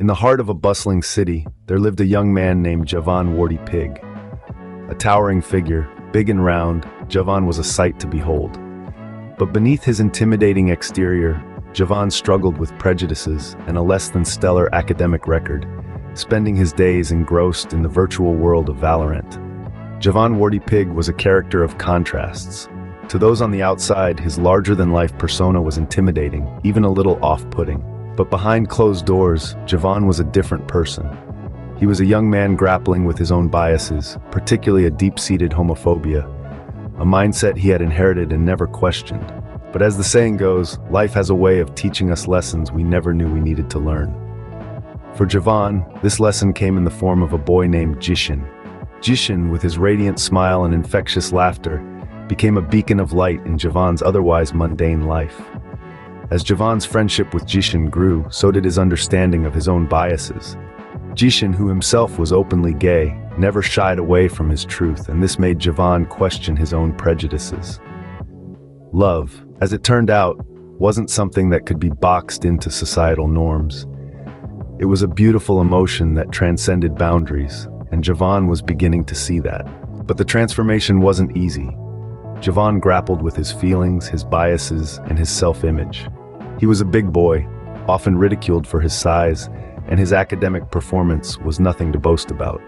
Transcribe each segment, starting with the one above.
In the heart of a bustling city, there lived a young man named Javan Warty Pig. A towering figure, big and round, Javan was a sight to behold. But beneath his intimidating exterior, Javan struggled with prejudices and a less than stellar academic record, spending his days engrossed in the virtual world of Valorant. Javan Warty Pig was a character of contrasts. To those on the outside, his larger-than-life persona was intimidating, even a little off-putting. But behind closed doors, Javan was a different person. He was a young man grappling with his own biases, particularly a deep-seated homophobia, a mindset he had inherited and never questioned. But as the saying goes, life has a way of teaching us lessons we never knew we needed to learn. For Javan, this lesson came in the form of a boy named Jishin. Jishin, with his radiant smile and infectious laughter, became a beacon of light in Javan's otherwise mundane life. As Javan's friendship with Jishin grew, so did his understanding of his own biases. Jishin, who himself was openly gay, never shied away from his truth, and this made Javan question his own prejudices. Love, as it turned out, wasn't something that could be boxed into societal norms. It was a beautiful emotion that transcended boundaries, and Javan was beginning to see that. But the transformation wasn't easy. Javan grappled with his feelings, his biases, and his self-image. He was a big boy, often ridiculed for his size, and his academic performance was nothing to boast about.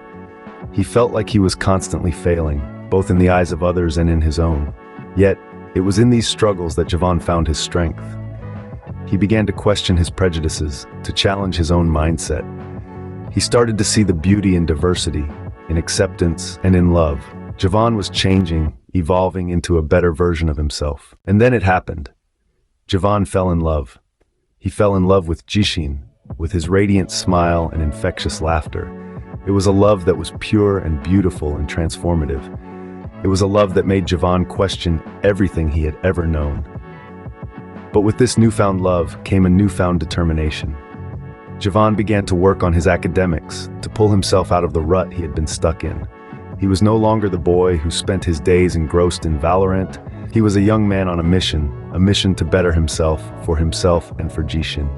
He felt like he was constantly failing, both in the eyes of others and in his own. Yet, it was in these struggles that Javan found his strength. He began to question his prejudices, to challenge his own mindset. He started to see the beauty in diversity, in acceptance, and in love. Javan was changing, evolving into a better version of himself. And then it happened. Javan fell in love. He fell in love with Jishin, with his radiant smile and infectious laughter. It was a love that was pure and beautiful and transformative. It was a love that made Javan question everything he had ever known. But with this newfound love came a newfound determination. Javan began to work on his academics, to pull himself out of the rut he had been stuck in. He was no longer the boy who spent his days engrossed in Valorant. He was a young man on a mission to better himself and for Jishin.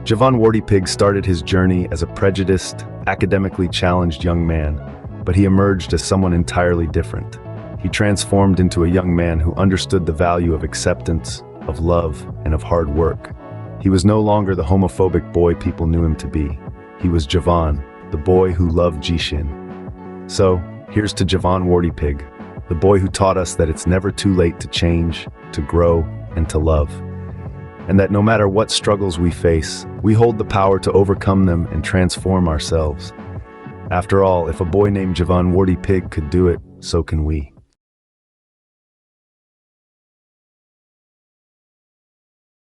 Javan Warty Pig started his journey as a prejudiced, academically challenged young man, but he emerged as someone entirely different. He transformed into a young man who understood the value of acceptance, of love, and of hard work. He was no longer the homophobic boy people knew him to be. He was Javan, the boy who loved Jishin. So, here's to Javan Warty Pig, the boy who taught us that it's never too late to change, to grow, and to love. And that no matter what struggles we face, we hold the power to overcome them and transform ourselves. After all, if a boy named Javan Warty Pig could do it, so can we.